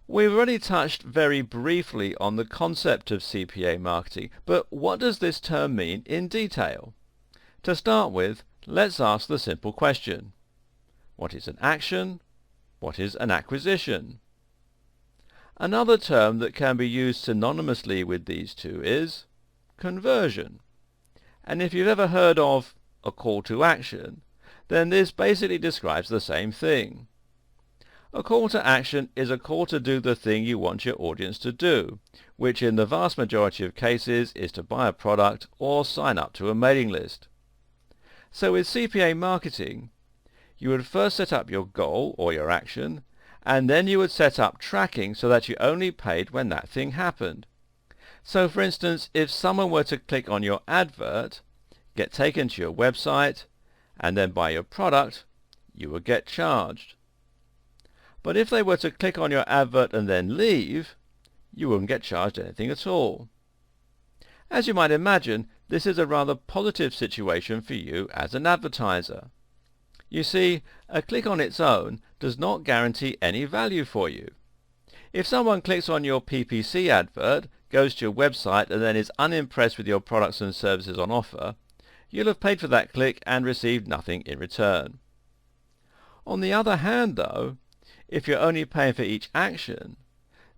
We've already touched very briefly on the concept of CPA marketing, but what does this term mean in detail? To start with, let's ask the simple question. What is an action? What is an acquisition? Another term that can be used synonymously with these two is conversion. And if you've ever heard of a call to action, then this basically describes the same thing. A call to action is a call to do the thing you want your audience to do, which in the vast majority of cases is to buy a product or sign up to a mailing list. So with CPA marketing, you would first set up your goal or your action, and then you would set up tracking so that you only paid when that thing happened. So for instance, if someone were to click on your advert, get taken to your website, and then buy your product, you would get charged. But if they were to click on your advert and then leave, you wouldn't get charged anything at all. As you might imagine, this is a rather positive situation for you as an advertiser. You see, a click on its own does not guarantee any value for you. If someone clicks on your PPC advert, goes to your website and then is unimpressed with your products and services on offer, you'll have paid for that click and received nothing in return. On the other hand though, if you're only paying for each action,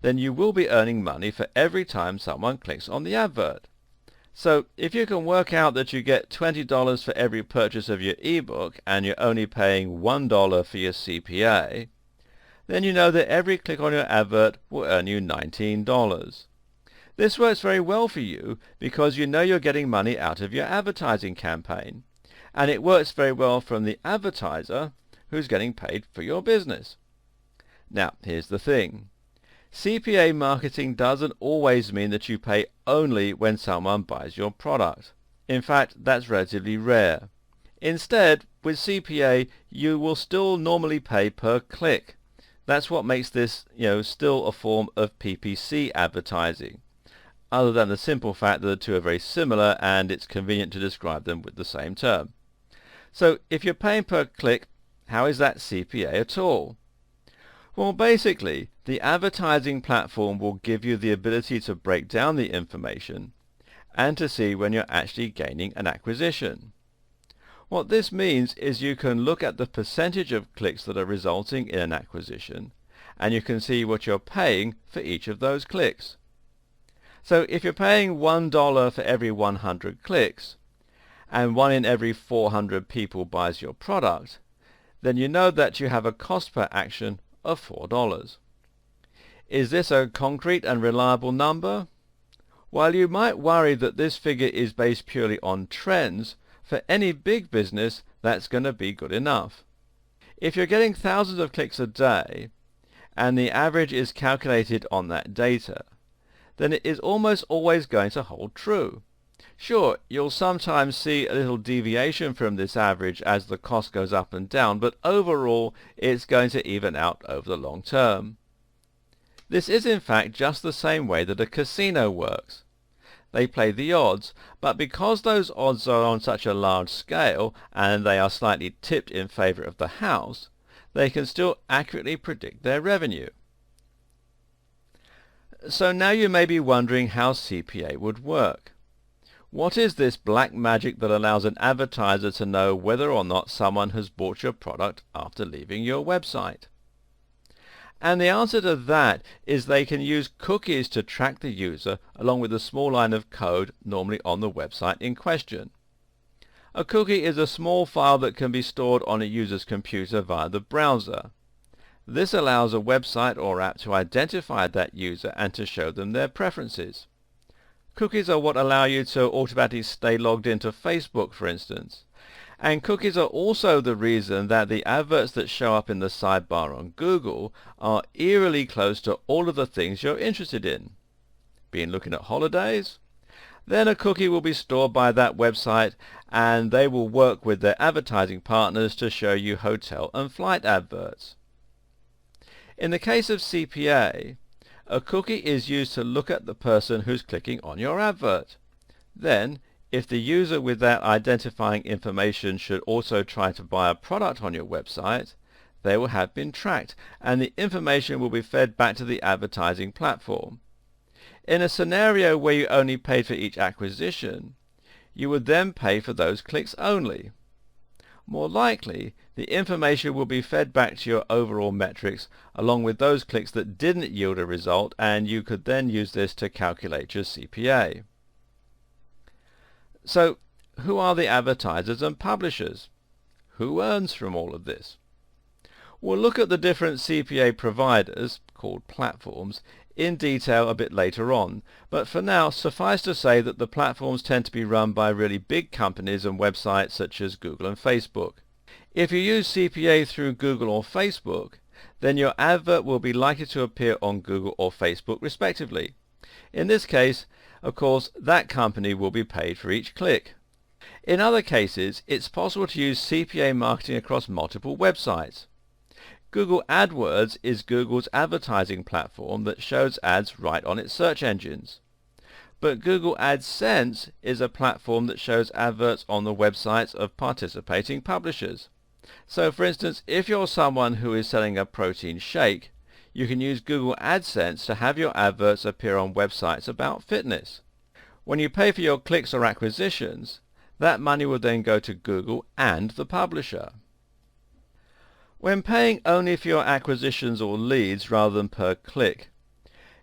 then you will be earning money for every time someone clicks on the advert. So if you can work out that you get $20 for every purchase of your ebook and you're only paying $1 for your CPA, then you know that every click on your advert will earn you $19. This works very well for you because you know you're getting money out of your advertising campaign, and it works very well from the advertiser who's getting paid for your business. Now, here's the thing. CPA marketing doesn't always mean that you pay only when someone buys your product. In fact, that's relatively rare. Instead, with CPA, you will still normally pay per click. That's what makes this, still a form of PPC advertising, other than the simple fact that the two are very similar and it's convenient to describe them with the same term. So, if you're paying per click, how is that CPA at all? Well, basically, the advertising platform will give you the ability to break down the information and to see when you're actually gaining an acquisition. What this means is you can look at the percentage of clicks that are resulting in an acquisition, and you can see what you're paying for each of those clicks. So if you're paying $1 for every 100 clicks, and 1 in every 400 people buys your product, then you know that you have a cost per action of $4. Is this a concrete and reliable number? While you might worry that this figure is based purely on trends, for any big business that's going to be good enough. If you're getting thousands of clicks a day, and the average is calculated on that data, then it is almost always going to hold true. Sure, you'll sometimes see a little deviation from this average as the cost goes up and down, but overall it's going to even out over the long term. This is in fact just the same way that a casino works. They play the odds, but because those odds are on such a large scale and they are slightly tipped in favor of the house, they can still accurately predict their revenue. So now you may be wondering how CPA would work. What is this black magic that allows an advertiser to know whether or not someone has bought your product after leaving your website? And the answer to that is they can use cookies to track the user along with a small line of code normally on the website in question. A cookie is a small file that can be stored on a user's computer via the browser. This allows a website or app to identify that user and to show them their preferences. Cookies are what allow you to automatically stay logged into Facebook, for instance. And cookies are also the reason that the adverts that show up in the sidebar on Google are eerily close to all of the things you're interested in. Been looking at holidays? Then a cookie will be stored by that website and they will work with their advertising partners to show you hotel and flight adverts. In the case of CPA, a cookie is used to look at the person who's clicking on your advert. Then, if the user with that identifying information should also try to buy a product on your website, they will have been tracked, and the information will be fed back to the advertising platform. In a scenario where you only paid for each acquisition, you would then pay for those clicks only. More likely, the information will be fed back to your overall metrics along with those clicks that didn't yield a result, and you could then use this to calculate your CPA. So, who are the advertisers and publishers? Who earns from all of this? We'll look at the different CPA providers, called platforms, in detail a bit later on, but for now suffice to say that the platforms tend to be run by really big companies and websites such as Google and Facebook. If you use CPA through Google or Facebook, then your advert will be likely to appear on Google or Facebook respectively. In this case, of course, that company will be paid for each click. In other cases, it's possible to use CPA marketing across multiple websites. Google AdWords is Google's advertising platform that shows ads right on its search engines. But Google AdSense is a platform that shows adverts on the websites of participating publishers. So for instance, if you're someone who is selling a protein shake, you can use Google AdSense to have your adverts appear on websites about fitness. When you pay for your clicks or acquisitions, that money will then go to Google and the publisher. When paying only for your acquisitions or leads rather than per click,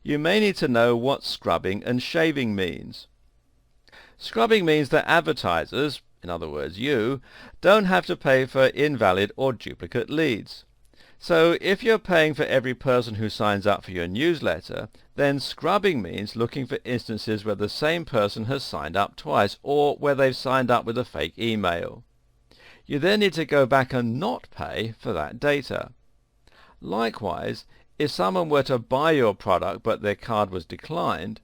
you may need to know what scrubbing and shaving means. Scrubbing means that advertisers, in other words you, don't have to pay for invalid or duplicate leads. So if you're paying for every person who signs up for your newsletter, then scrubbing means looking for instances where the same person has signed up twice, or where they've signed up with a fake email. You then need to go back and not pay for that data. Likewise, if someone were to buy your product but their card was declined,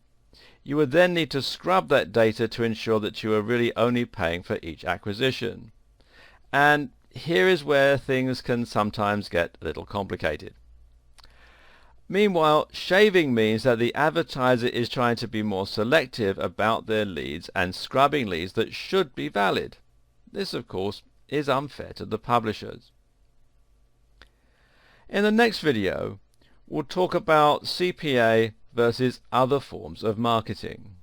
you would then need to scrub that data to ensure that you are really only paying for each acquisition. And here is where things can sometimes get a little complicated. Meanwhile, shaving means that the advertiser is trying to be more selective about their leads and scrubbing leads that should be valid. This, of course, is unfair to the publishers. In the next video, we'll talk about CPA versus other forms of marketing.